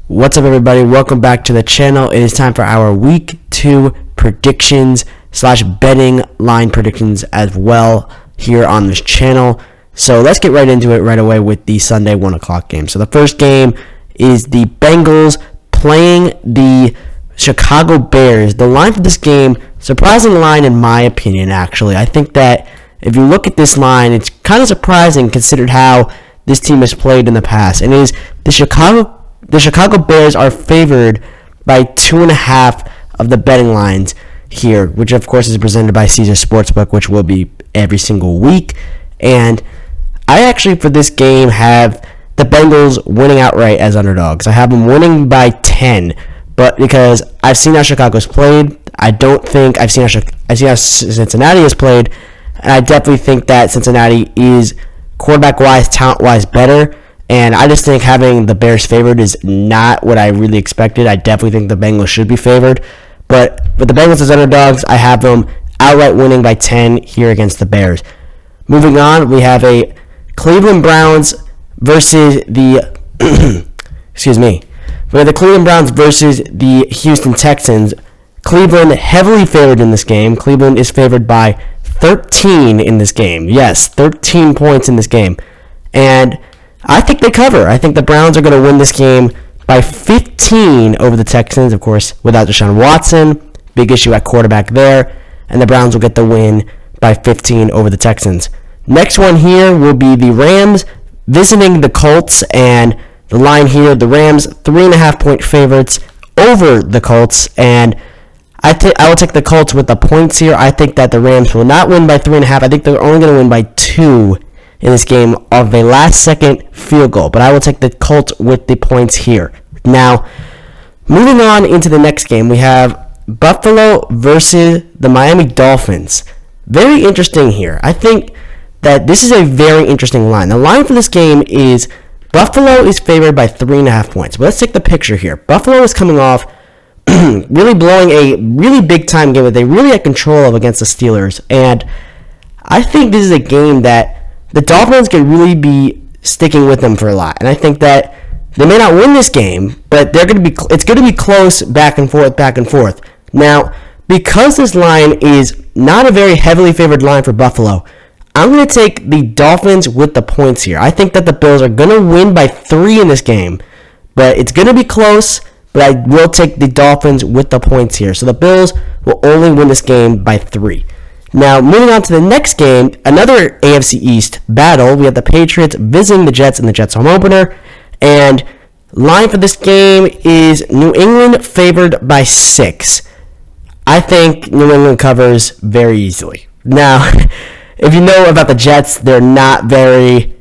What's up, everybody? Welcome back to the channel. It is time for our week 2 predictions / betting line predictions as well here on this channel. So let's get right into it right away with the Sunday 1 o'clock game. So the first game is the Bengals playing the Chicago Bears. The line for this game, surprising line in my opinion, actually. I think that if you look at this line, it's kind of surprising considered how this team has played in the past. And it is the Chicago Bears are favored by 2.5 of the betting lines here, which of course is presented by Caesar Sportsbook, which will be every single week. And I actually, for this game, have the Bengals winning outright as underdogs. I have them winning by 10, but because I've seen how Chicago's played, I've seen how Cincinnati has played, and I definitely think that Cincinnati is quarterback-wise, talent-wise better. And I just think having the Bears favored is not what I really expected. I definitely think the Bengals should be favored. But with the Bengals as underdogs, I have them outright winning by 10 here against the Bears. Moving on, we have a Cleveland Browns versus the We have the Cleveland Browns versus the Houston Texans. Cleveland heavily favored in this game. Cleveland is favored by 13 in this game. Yes, 13 points in this game. And I think they cover. I think the Browns are going to win this game by 15 over the Texans, of course, without Deshaun Watson. Big issue at quarterback there. And the Browns will get the win by 15 over the Texans. Next one here will be the Rams visiting the Colts. And the line here, the Rams, 3.5 point favorites over the Colts. And I will take the Colts with the points here. I think that the Rams will not win by 3.5. I think they're only going to win by 2 in this game of a last-second field goal. But I will take the Colts with the points here. Now, moving on into the next game, we have Buffalo versus the Miami Dolphins. Very interesting here. I think that this is a very interesting line. The line for this game is Buffalo is favored by 3.5 points. But let's take the picture here. Buffalo is coming off really blowing a really big-time game that they really had control of against the Steelers. And I think this is a game that the Dolphins can really be sticking with them for a lot. And I think that they may not win this game, but it's going to be close back and forth. Now, because this line is not a very heavily favored line for Buffalo, I'm going to take the Dolphins with the points here. I think that the Bills are going to win by 3 in this game, but it's going to be close, but I will take the Dolphins with the points here. So the Bills will only win this game by 3. Now, moving on to the next game, another AFC East battle. We have the Patriots visiting the Jets in the Jets home opener. And line for this game is New England favored by 6. I think New England covers very easily. Now, if you know about the Jets, they're not really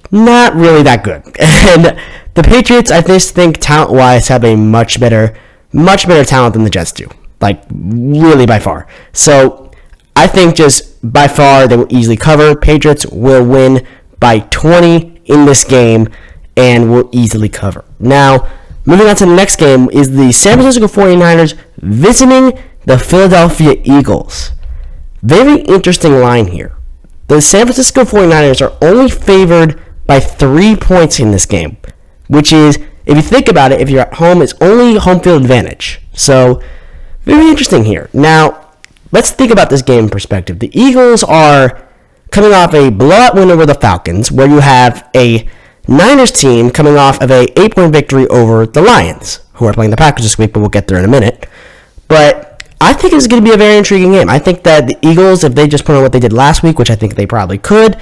that good. And the Patriots, I just think talent-wise, have a much better talent than the Jets do. Like, really by far. So I think just by far they will easily cover. Patriots will win by 20 in this game and will easily cover. Now, moving on to the next game is the San Francisco 49ers visiting the Philadelphia Eagles. Very interesting line here. The San Francisco 49ers are only favored by 3 points in this game, which is, if you think about it, if you're at home, it's only home field advantage. So, very interesting here. Now, let's think about this game in perspective. The Eagles are coming off a blowout win over the Falcons, where you have a Niners team coming off of a 8-point victory over the Lions, who are playing the Packers this week, but we'll get there in a minute. But I think it's going to be a very intriguing game. I think that the Eagles, if they just put on what they did last week, which I think they probably could,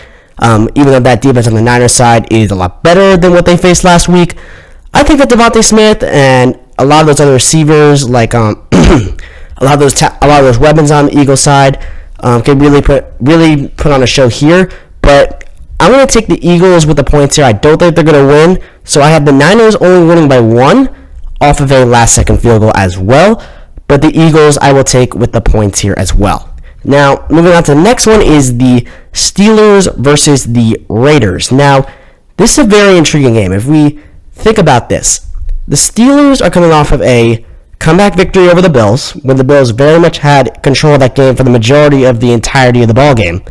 even though that defense on the Niners side is a lot better than what they faced last week, I think that Devontae Smith and a lot of those other receivers, like a lot of those weapons on the Eagles side, can really put on a show here. But I'm going to take the Eagles with the points here. I don't think they're going to win, so I have the Niners only winning by 1 off of a last-second field goal as well. But the Eagles I will take with the points here as well. Now, moving on to the next one is the Steelers versus the Raiders. Now, this is a very intriguing game. If we think about this, the Steelers are coming off of a comeback victory over the Bills, when the Bills very much had control of that game for the majority of the entirety of the ball game.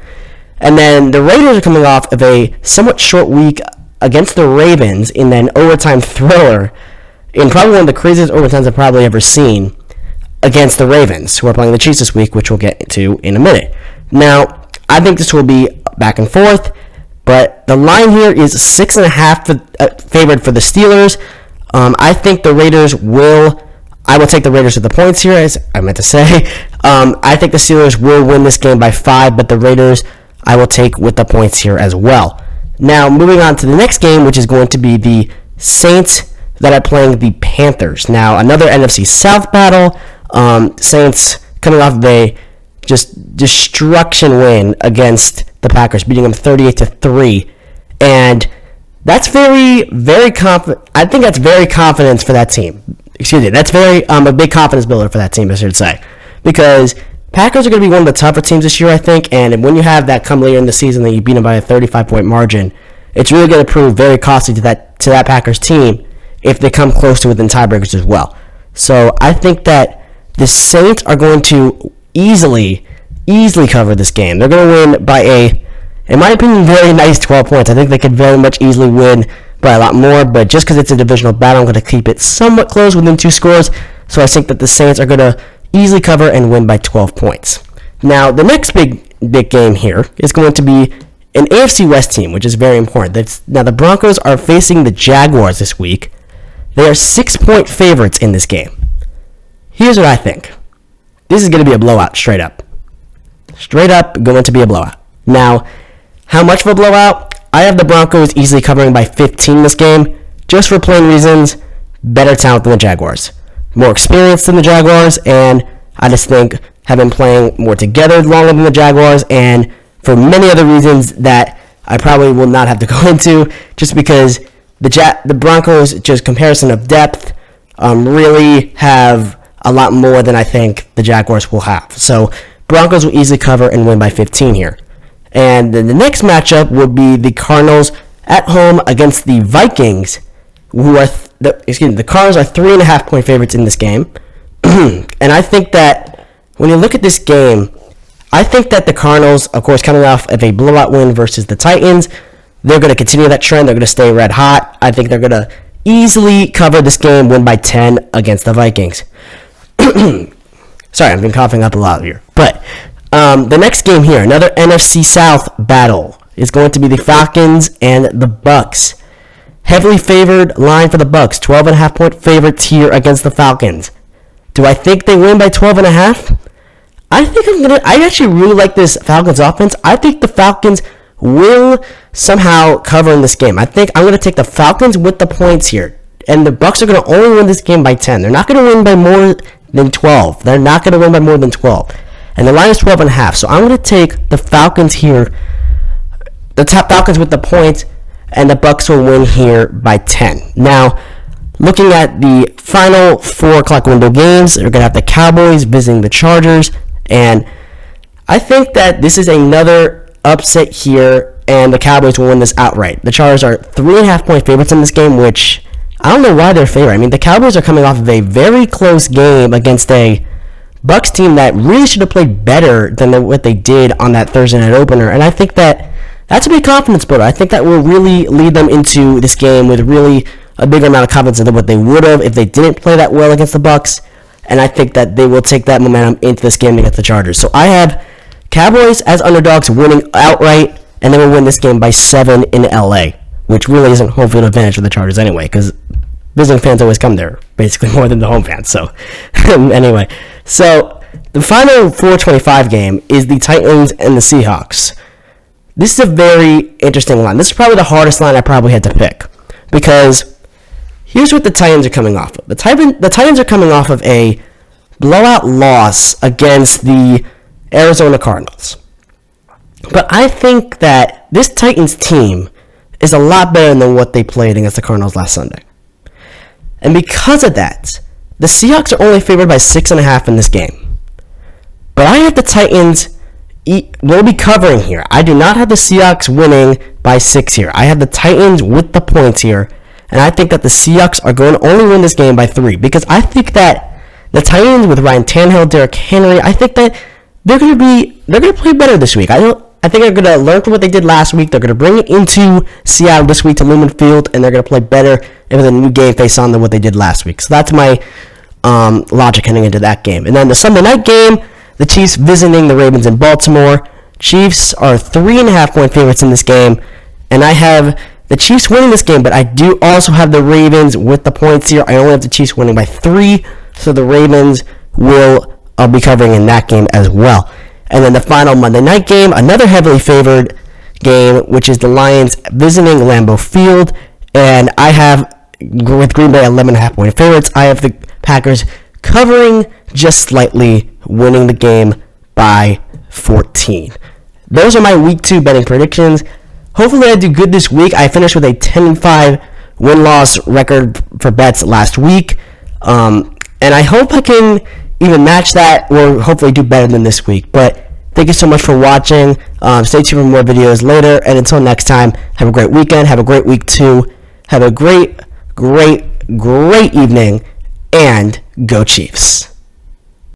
And then the Raiders are coming off of a somewhat short week against the Ravens in an overtime thriller in probably one of the craziest overtimes I've probably ever seen against the Ravens, who are playing the Chiefs this week, which we'll get to in a minute. Now, I think this will be back and forth, but the line here is 6.5 favored for the Steelers. I think the Raiders will. I will take the Raiders with the points here, as I meant to say. I think the Steelers will win this game by 5, but the Raiders I will take with the points here as well. Now, moving on to the next game, which is going to be the Saints that are playing the Panthers. Now, another NFC South battle. Saints coming off of a just destruction win against the Packers, beating them 38-3, and that's very, very confident. I think that's very confidence for that team. Excuse me, that's very a big confidence builder for that team, I should say, because Packers are going to be one of the tougher teams this year, I think, and when you have that come later in the season that you beat them by a 35-point margin, it's really going to prove very costly to that Packers team if they come close to within tiebreakers as well. So I think that the Saints are going to easily cover this game. They're going to win by in my opinion, very nice 12 points. I think they could very much easily win by a lot more, but just because it's a divisional battle, I'm going to keep it somewhat close within 2 scores. So I think that the Saints are going to easily cover and win by 12 points. Now, the next big game here is going to be an AFC West team, which is very important. Now, the Broncos are facing the Jaguars this week. They are 6-point favorites in this game. Here's what I think. This is going to be a blowout, straight up. Straight up, going to be a blowout. Now, how much of a blowout? I have the Broncos easily covering by 15 this game, just for plain reasons. Better talent than the Jaguars. More experience than the Jaguars, and I just think have been playing more together longer than the Jaguars, and for many other reasons that I probably will not have to go into, just because the Broncos, just comparison of depth, really have a lot more than I think the Jaguars will have. So Broncos will easily cover and win by 15 here. And then the next matchup would be the Cardinals at home against the Vikings, who are the Cardinals are 3.5-point favorites in this game. And I think that when you look at this game, I think that the Cardinals, of course, coming off of a blowout win versus the Titans, they're going to continue that trend. They're going to stay red hot. I think they're going to easily cover this game, win by 10 against the Vikings. Sorry, I've been coughing up a lot here. But the next game here, another NFC South battle, is going to be the Falcons and the Bucks. Heavily favored line for the Bucks, 12.5-point favorites here against the Falcons. Do I think they win by 12.5? I actually really like this Falcons offense. I think the Falcons will somehow cover in this game. I think I'm going to take the Falcons with the points here. And the Bucks are going to only win this game by 10. They're not going to win by more than 12. They're not going to win by more than 12. And the line is 12.5. So I'm going to take the Falcons here. The top Falcons with the points. And the Bucks will win here by 10. Now, looking at the final 4 o'clock window games, we're going to have the Cowboys visiting the Chargers. And I think that this is another upset here, and the Cowboys will win this outright. The Chargers are 3.5-point favorites in this game, which I don't know why they're favored. I mean, the Cowboys are coming off of a very close game against a Bucks team that really should have played better than what they did on that Thursday night opener. And I think that that's a big confidence builder. I think that will really lead them into this game with really a bigger amount of confidence than what they would have if they didn't play that well against the Bucks. And I think that they will take that momentum into this game against the Chargers. So I have Cowboys as underdogs winning outright, and they will win this game by 7 in LA, which really isn't home field advantage for the Chargers anyway, because visiting fans always come there, basically more than the home fans. So anyway, so the final 4:25 game is the Titans and the Seahawks. This is a very interesting line. This is probably the hardest line I probably had to pick, because here's what the Titans are coming off of. The Titans are coming off of a blowout loss against the Arizona Cardinals. But I think that this Titans team is a lot better than what they played against the Cardinals last Sunday. And because of that, the Seahawks are only favored by 6.5 in this game. But I have the Titans will be covering here. I do not have the Seahawks winning by 6 here. I have the Titans with the points here. And I think that the Seahawks are going to only win this game by 3. Because I think that the Titans with Ryan Tannehill, Derrick Henry, I think that they're going to play better this week. I I think they're going to learn from what they did last week. They're going to bring it into Seattle this week to Lumen Field, and they're going to play better with a new game face on than what they did last week. So that's my logic heading into that game. And then the Sunday night game, the Chiefs visiting the Ravens in Baltimore. Chiefs are 3.5-point favorites in this game, and I have the Chiefs winning this game, but I do also have the Ravens with the points here. I only have the Chiefs winning by 3, so the Ravens will be covering in that game as well. And then the final Monday night game, another heavily favored game, which is the Lions visiting LaBow Field, and I have, with Green Bay 11.5-point favorites, I have the Packers covering just slightly, winning the game by 14. Those are my Week 2 betting predictions. Hopefully I do good this week. I finished with a 10-5 win-loss record for bets last week, and I hope I can even match that or hopefully do better than this week. But thank you so much for watching. Stay tuned for more videos later, and until next time, have a great weekend, have a great Week 2, have a great evening, and go Chiefs.